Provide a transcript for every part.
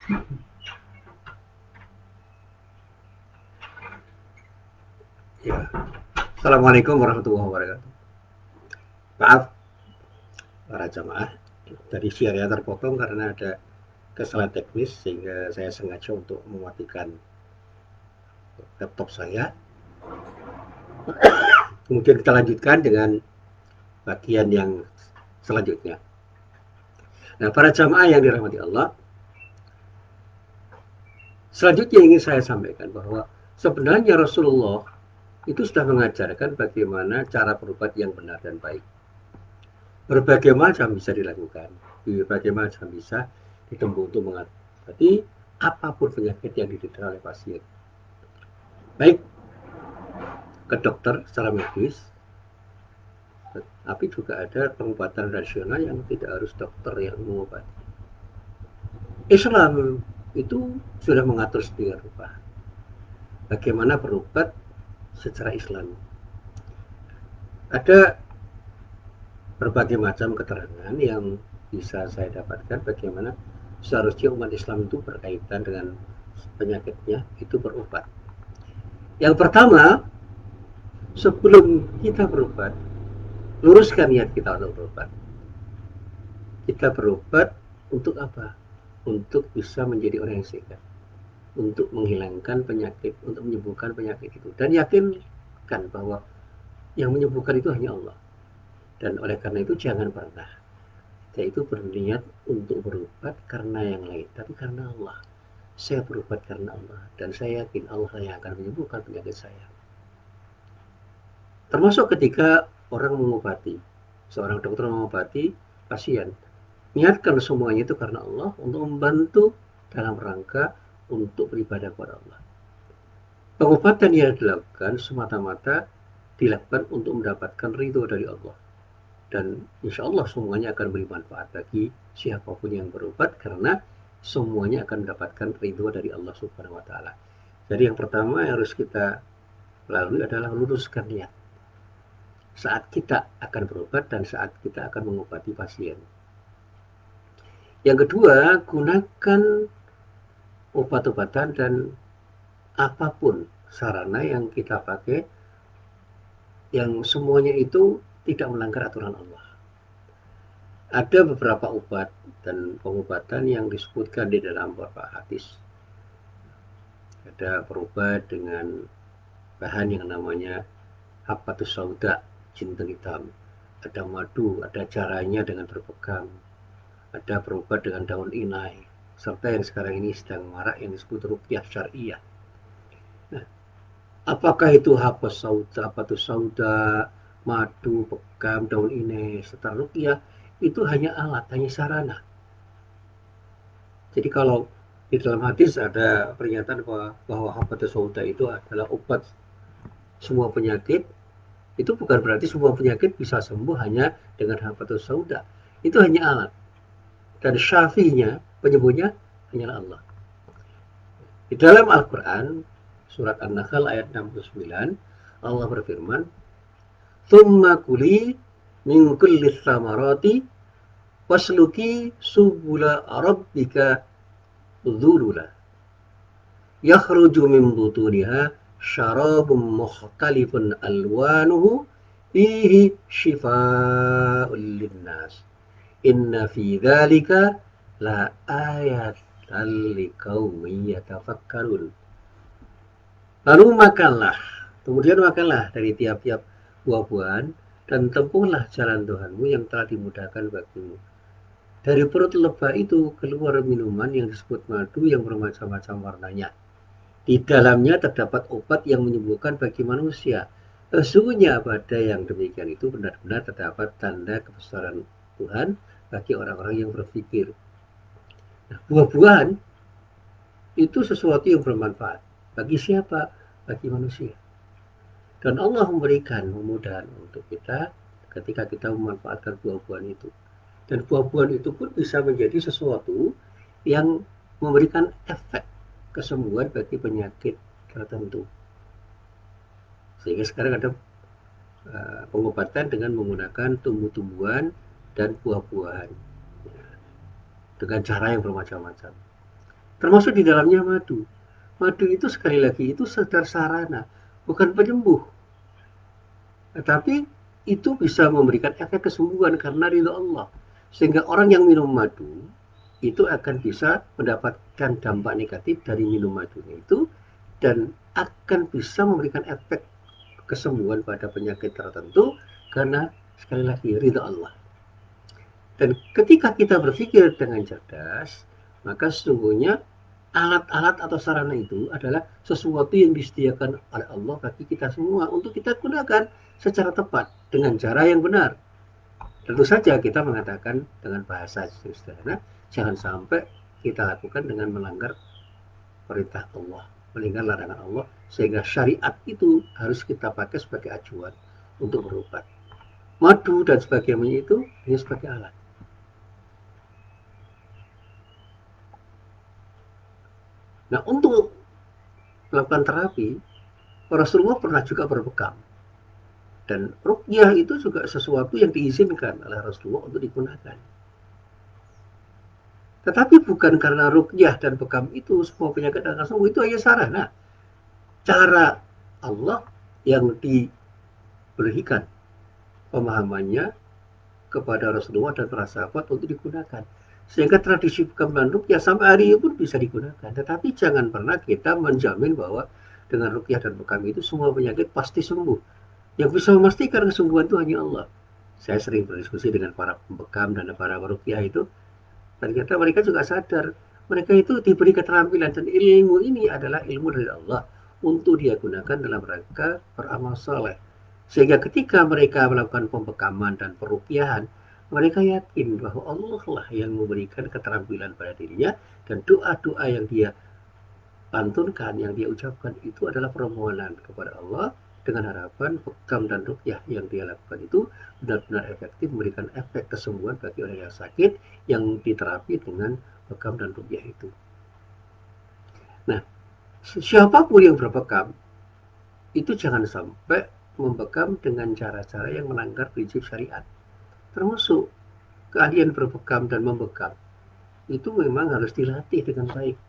Ya. Assalamualaikum warahmatullahi wabarakatuh. Maaf para jamaah, tadi siarnya terpotong karena ada kesalahan teknis sehingga saya sengaja untuk mematikan laptop saya. Kemudian kita lanjutkan dengan bagian yang selanjutnya. Nah, para jamaah yang dirahmati Allah, selanjutnya ingin saya sampaikan bahwa sebenarnya Rasulullah itu sudah mengajarkan bagaimana cara berobat yang benar dan baik. Berbagai macam bisa dilakukan, berbagai macam bisa ditempuh untuk mengobati apapun penyakit yang diderita oleh pasien. Baik ke dokter secara medis, tapi juga ada pengobatan tradisional yang tidak harus dokter yang mengobati. Islam itu sudah mengatur sedemikian rupa bagaimana berobat secara Islam. Ada berbagai macam keterangan yang bisa saya dapatkan bagaimana seharusnya umat Islam itu berkaitan dengan penyakitnya itu berobat. Yang pertama, sebelum kita berobat, luruskan niat kita untuk berobat. Kita berobat untuk apa? Untuk bisa menjadi orang yang sehat, untuk menghilangkan penyakit, untuk menyembuhkan penyakit itu. Dan yakinkan bahwa yang menyembuhkan itu hanya Allah. Dan oleh karena itu jangan pernah yaitu berniat untuk berobat karena yang lain, tapi karena Allah. Saya berobat karena Allah dan saya yakin Allah yang akan menyembuhkan penyakit saya. Termasuk ketika orang mengobati, seorang dokter mengobati pasien, niatkan semuanya itu karena Allah untuk membantu dalam rangka untuk beribadah kepada Allah. Pengobatan yang dilakukan semata-mata dilakukan untuk mendapatkan ridho dari Allah. Dan insya Allah semuanya akan beri manfaat bagi siapapun yang berobat karena semuanya akan mendapatkan ridho dari Allah Subhanahu wa taala. Jadi yang pertama yang harus kita lalui adalah luruskan niat saat kita akan berobat dan saat kita akan mengobati pasien. Yang kedua, gunakan obat-obatan dan apapun sarana yang kita pakai yang semuanya itu tidak melanggar aturan Allah. Ada beberapa obat dan pengobatan yang disebutkan di dalam beberapa hadis. Ada berobat dengan bahan yang namanya habatus sauda, jinten hitam. Ada madu, ada caranya dengan berpegang. Ada berobat dengan daun inai. Serta yang sekarang ini sedang marak yang disebut ruqyah syariah. Nah, apakah itu habatus sauda, madu, pekam, daun inai, serta ruqyah itu hanya alat, hanya sarana. Jadi kalau di dalam hadis ada pernyataan bahwa habatus sauda itu adalah obat semua penyakit, itu bukan berarti semua penyakit bisa sembuh hanya dengan habatus sauda. Itu hanya alat. Dan syafinya, penyembuhnya hanyalah Allah. Di dalam Al-Quran, surat An-Nahl ayat 69, Allah berfirman, "Tsumma kuli min kulli tsamarati wasluki subula rabbika dzulula yakhruju min butuniha syarabun mukhtalifun alwanuhu fihi shifaa'un linnas inna fi dzalika la ayatan liqaumin yatafakkarun." Lalu makanlah, kemudian makanlah dari tiap-tiap buah-buahan dan tempuhlah jalan Tuhanmu yang telah dimudahkan bagimu. Dari perut lebah itu keluar minuman yang disebut madu yang bermacam-macam warnanya. Di dalamnya terdapat obat yang menyembuhkan bagi manusia. Sesungguhnya pada yang demikian itu benar-benar terdapat tanda kebesaran Tuhan bagi orang-orang yang berpikir. Nah, buah-buahan itu sesuatu yang bermanfaat. Bagi siapa? Bagi manusia. Dan Allah memberikan kemudahan untuk kita ketika kita memanfaatkan buah-buahan itu. Dan buah-buahan itu pun bisa menjadi sesuatu yang memberikan efek kesembuhan bagi penyakit tertentu. Sehingga sekarang ada pengobatan dengan menggunakan tumbuh-tumbuhan dan buah-buahan dengan cara yang bermacam-macam. termasuk di dalamnya madu. Madu itu sekali lagi itu sekedar sarana, bukan penyembuh, tetapi itu bisa memberikan efek kesembuhan karena ridho Allah. Sehingga orang yang minum madu itu akan bisa mendapatkan dampak negatif dari minum madunya itu dan akan bisa memberikan efek kesembuhan pada penyakit tertentu karena sekali lagi ridho Allah. Dan ketika kita berpikir dengan cerdas, maka sesungguhnya alat-alat atau sarana itu adalah sesuatu yang disediakan oleh Allah bagi kita semua untuk kita gunakan secara tepat dengan cara yang benar. Tentu saja kita mengatakan dengan bahasa sederhana, jangan sampai kita lakukan dengan melanggar perintah Allah, melanggar larangan Allah, sehingga syariat itu harus kita pakai sebagai acuan untuk berobat. Madu dan sebagainya itu hanya sebagai alat. Nah, untuk melakukan terapi, Rasulullah pernah juga berbekam. Dan ruqyah itu juga sesuatu yang diizinkan oleh Rasulullah untuk digunakan. Tetapi bukan karena ruqyah dan bekam itu semua penyakit akan sembuh, itu hanya sarana. Cara Allah yang diberikan pemahamannya kepada Rasulullah dan para sahabat untuk digunakan. Sehingga tradisi bekam dan ruqyah sampai hari ini pun bisa digunakan. Tetapi jangan pernah kita menjamin bahwa dengan ruqyah dan bekam itu semua penyakit pasti sembuh. Yang bisa memastikan kesembuhan itu hanya Allah. Saya sering berdiskusi dengan para pembekam dan para peruqyah itu, ternyata mereka juga sadar mereka itu diberi keterampilan dan ilmu ini adalah ilmu dari Allah untuk dia gunakan dalam rangka beramal soleh. Sehingga ketika mereka melakukan pembekaman dan peruqyahan, mereka yakin bahwa Allah lah yang memberikan keterampilan pada dirinya dan doa-doa yang dia lantunkan, yang dia ucapkan itu adalah permohonan kepada Allah dengan harapan bekam dan ruqyah yang dia lakukan itu benar-benar efektif memberikan efek kesembuhan bagi orang yang sakit yang diterapi dengan bekam dan ruqyah itu. Nah, siapapun yang berbekam itu jangan sampai membekam dengan cara-cara yang melanggar prinsip syariat. Termasuk keahlian berbekam dan membekam itu memang harus dilatih dengan baik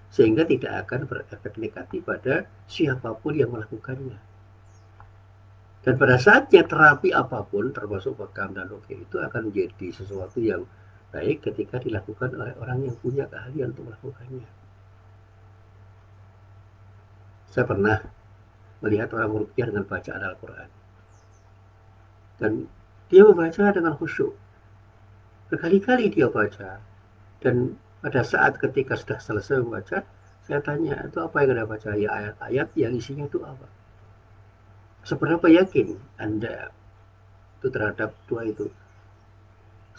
sehingga tidak akan berefek negatif pada siapapun yang melakukannya. Dan pada saatnya terapi apapun termasuk bekam dan ruqyah itu akan menjadi sesuatu yang baik ketika dilakukan oleh orang yang punya keahlian untuk melakukannya. Saya pernah melihat orang meruqyah dengan bacaan Al-Quran dan dia membaca dengan khusyuk. Berkali-kali dia baca dan pada saat ketika sudah selesai membaca, saya tanya, itu apa yang Anda baca? Ya ayat-ayat yang isinya itu apa? Seberapa yakin Anda itu terhadap doa itu?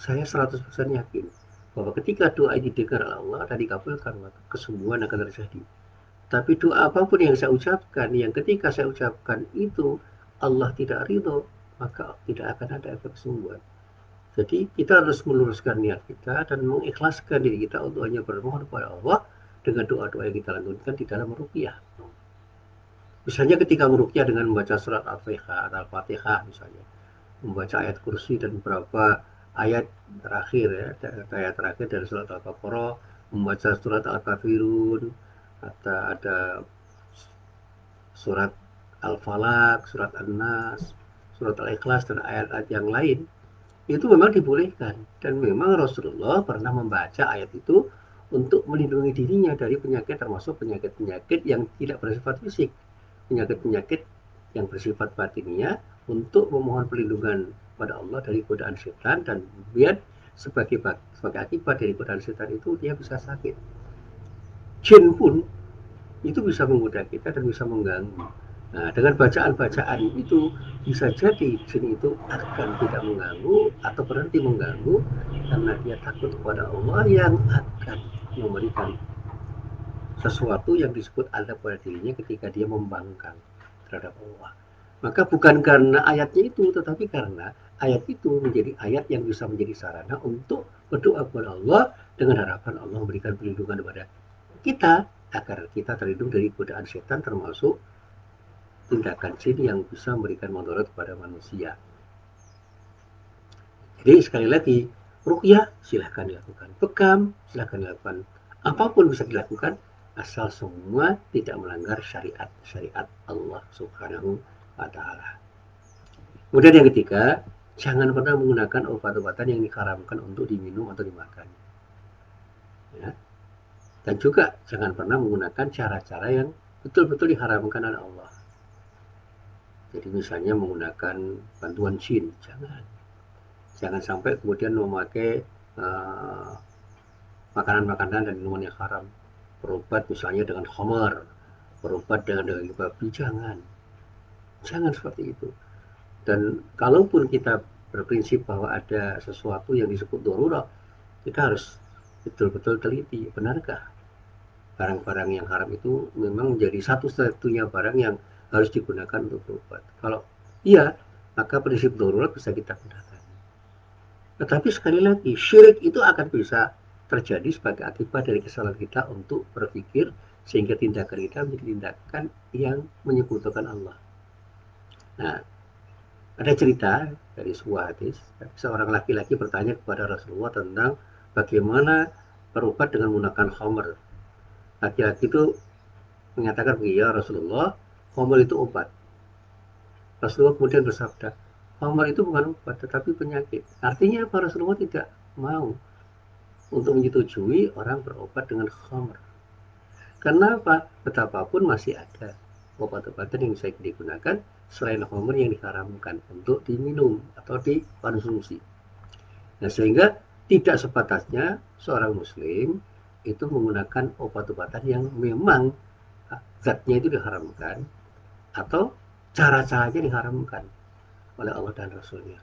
Saya 100% yakin bahwa ketika doa ini didengar oleh Allah dan dikabulkan, maka kesembuhan akan terjadi. Tapi doa apapun yang saya ucapkan, yang ketika saya ucapkan itu Allah tidak ridho, maka tidak akan ada efek kesembuhan. Jadi kita harus meluruskan niat kita dan mengikhlaskan diri kita untuk hanya bermohon kepada Allah dengan doa-doa yang kita lantunkan di dalam meruqyah. Misalnya ketika meruqyah dengan membaca surat Al-Fatihah misalnya, membaca ayat kursi dan beberapa ayat terakhir ya, ayat terakhir dari surat Al-Baqarah, membaca surat Al-Kafirun, atau ada surat Al-Falaq, surat An-Nas, surat Al-Ikhlas dan ayat-ayat yang lain itu memang dibolehkan dan memang Rasulullah pernah membaca ayat itu untuk melindungi dirinya dari penyakit termasuk penyakit-penyakit yang tidak bersifat fisik, penyakit-penyakit yang bersifat batinnya untuk memohon perlindungan pada Allah dari godaan setan dan kemudian sebagai akibat dari godaan setan itu dia bisa sakit. Jin pun itu bisa menggoda kita dan bisa mengganggu. Nah, dengan bacaan-bacaan itu bisa jadi jin itu akan tidak mengganggu atau berhenti mengganggu karena dia takut kepada Allah yang akan memberikan sesuatu yang disebut azab pada dirinya ketika dia membangkang terhadap Allah. Maka bukan karena ayatnya itu, tetapi karena ayat itu menjadi ayat yang bisa menjadi sarana untuk berdoa kepada Allah dengan harapan Allah memberikan perlindungan kepada kita agar kita terlindung dari godaan setan termasuk tindakan jin yang bisa memberikan mudarat kepada manusia. Jadi sekali lagi, ruqyah silahkan dilakukan, bekam silahkan dilakukan, Apapun bisa dilakukan asal semua tidak melanggar syariat Allah Subhanahu wa taala. Kemudian yang ketiga, jangan pernah menggunakan obat-obatan yang diharamkan untuk diminum atau dimakan. Ya. Dan juga jangan pernah menggunakan cara-cara yang betul-betul diharamkan oleh Allah. Jadi misalnya menggunakan bantuan jin, jangan. Jangan sampai kemudian memakai uh, makanan-makanan dan minuman yang haram. Berobat misalnya dengan khamar, berobat dengan daging babi, jangan. Jangan seperti itu. Dan kalaupun kita berprinsip bahwa ada sesuatu yang disebut darurat, kita harus betul-betul teliti, benarkah barang-barang yang haram itu memang menjadi satu-satunya barang yang harus digunakan untuk berobat. Kalau iya, maka prinsip darurat bisa kita gunakan. Tetapi sekali lagi, syirik itu akan bisa terjadi sebagai akibat dari kesalahan kita untuk berpikir sehingga tindakan kita menjadi tindakan yang menyekutukan Allah. Nah, ada cerita dari sebuah hadis, seorang laki-laki bertanya kepada Rasulullah tentang bagaimana berobat dengan menggunakan khamr. Laki-laki itu mengatakan begini, ya Rasulullah, khamr itu obat. Rasulullah kemudian bersabda, khamr itu bukan obat, tetapi penyakit. Artinya apa? Rasulullah tidak mau untuk menyetujui orang berobat dengan khamr. Kenapa? Betapapun masih ada obat-obatan yang bisa digunakan selain khamr yang diharamkan untuk diminum atau dikonsumsi. Nah, sehingga tidak sepatasnya seorang muslim itu menggunakan obat-obatan yang memang zatnya itu diharamkan atau cara-caranya diharamkan oleh Allah dan Rasulnya.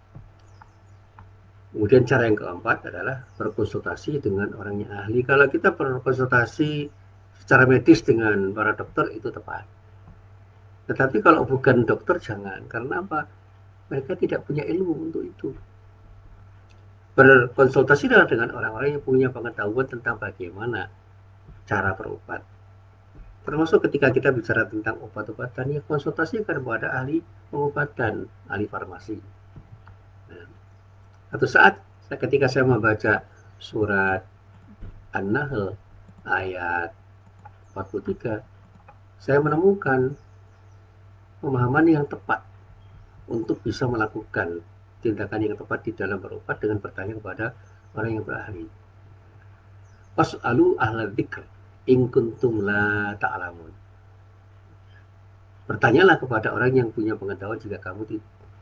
Kemudian cara yang keempat adalah berkonsultasi dengan orang yang ahli. Kalau kita berkonsultasi secara medis dengan para dokter itu tepat. Tetapi kalau bukan dokter jangan. Karena apa? Mereka tidak punya ilmu untuk itu. Berkonsultasilah dengan orang-orang yang punya pengetahuan tentang bagaimana cara berobat. Termasuk ketika kita bicara tentang obat-obatan, ya konsultasikan kepada ahli pengobatan, ahli farmasi. Nah, satu saat ketika saya membaca surat An-Nahl ayat 43, saya menemukan pemahaman yang tepat untuk bisa melakukan tindakan yang tepat di dalam berobat dengan bertanya kepada orang yang berahli. Was'alu ahla dzikr in kuntum la ta'lamun. Bertanyalah kepada orang yang punya pengetahuan jika kamu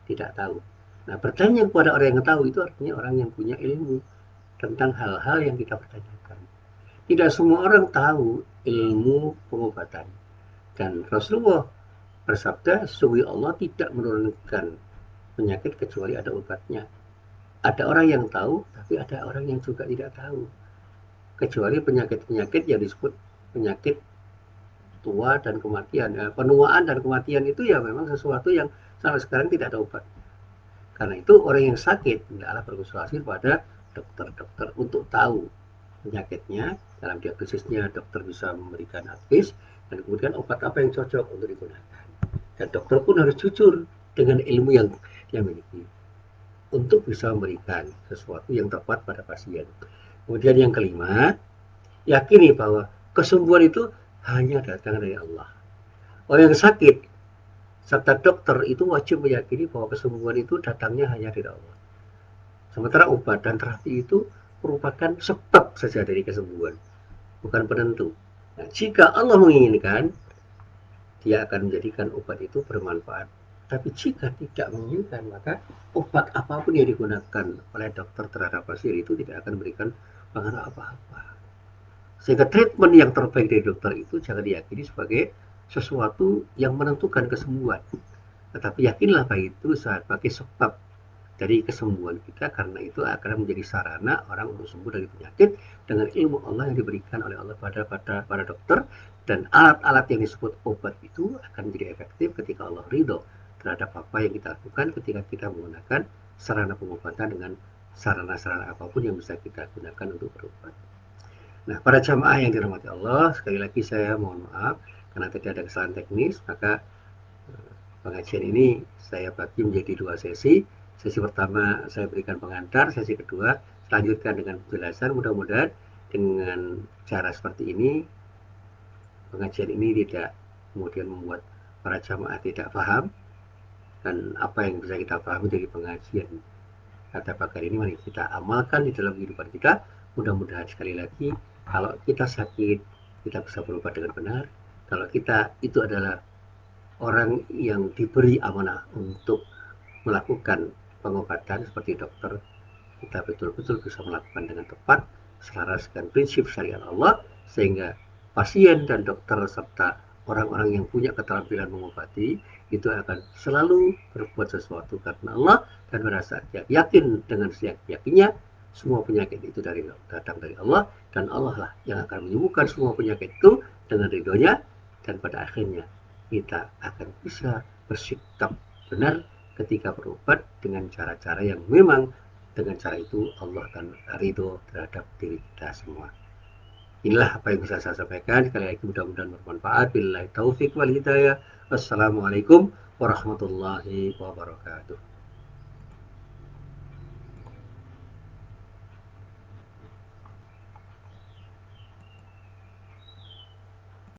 tidak tahu. Nah, bertanya kepada orang yang tahu itu artinya orang yang punya ilmu tentang hal-hal yang kita pertanyakan. Tidak semua orang tahu ilmu pengobatan. Dan Rasulullah bersabda, sesungguhnya Allah tidak menurunkan penyakit kecuali ada obatnya. Ada orang yang tahu, tapi ada orang yang juga tidak tahu. Kecuali penyakit-penyakit yang disebut penyakit tua dan kematian. Ya, penuaan dan kematian itu ya memang sesuatu yang sampai sekarang tidak ada obat. Karena itu orang yang sakit hendaklah berkonsultasi pada dokter-dokter untuk tahu penyakitnya. Dalam diagnosisnya dokter bisa memberikan advice dan kemudian obat apa yang cocok untuk digunakan. Dan dokter pun harus jujur dengan ilmu yang dia miliki untuk bisa memberikan sesuatu yang tepat pada pasien. Kemudian yang kelima, yakini bahwa kesembuhan itu hanya datang dari Allah. Orang yang sakit serta dokter itu wajib meyakini bahwa kesembuhan itu datangnya hanya dari Allah. Sementara obat dan terapi itu merupakan sebab saja dari kesembuhan, bukan penentu. Nah, jika Allah menginginkan, dia akan menjadikan obat itu bermanfaat. Tapi jika tidak menginginkan, maka obat apapun yang digunakan oleh dokter terhadap pasien itu tidak akan memberikan pengaruh apa-apa. Sehingga treatment yang terbaik dari dokter itu jangan diyakini sebagai sesuatu yang menentukan kesembuhan. Tetapi yakinlah bahwa itu sebagai sebab dari kesembuhan kita, karena itu akan menjadi sarana orang untuk sembuh dari penyakit dengan ilmu Allah yang diberikan oleh Allah pada para dokter, dan alat-alat yang disebut obat itu akan menjadi efektif ketika Allah ridho terhadap apa yang kita lakukan ketika kita menggunakan sarana pengobatan dengan sarana-sarana apapun yang bisa kita gunakan untuk berobat. Nah, para jamaah yang dirahmati Allah, sekali lagi saya mohon maaf karena tidak ada kesalahan teknis, maka pengajian ini saya bagi menjadi dua sesi. Sesi pertama saya berikan pengantar, sesi kedua lanjutkan dengan penjelasan. Mudah-mudahan di dengan cara seperti ini, pengajian ini tidak kemudian membuat para jamaah tidak paham, dan apa yang bisa kita pahami dari pengajian kata bakar ini mari kita amalkan di dalam kehidupan kita. Mudah-mudahan sekali lagi, kalau kita sakit kita bisa berobat dengan benar. Kalau kita itu adalah orang yang diberi amanah untuk melakukan pengobatan seperti dokter, kita betul-betul bisa melakukan dengan tepat selaras dengan prinsip syariat Allah, sehingga pasien dan dokter serta orang-orang yang punya keterampilan mengobati itu akan selalu berbuat sesuatu karena Allah dan merasa yakin dengan yakinnya semua penyakit itu datang dari Allah, dan Allah lah yang akan menyembuhkan semua penyakit itu dengan ridhonya, dan pada akhirnya kita akan bisa bersikap benar ketika berobat dengan cara-cara yang memang dengan cara itu Allah akan ridho terhadap diri kita semua. Inilah apa yang bisa saya sampaikan. Sekali lagi mudah-mudahan bermanfaat. Billahi taufik wal hidayah. Wassalamualaikum warahmatullahi wabarakatuh.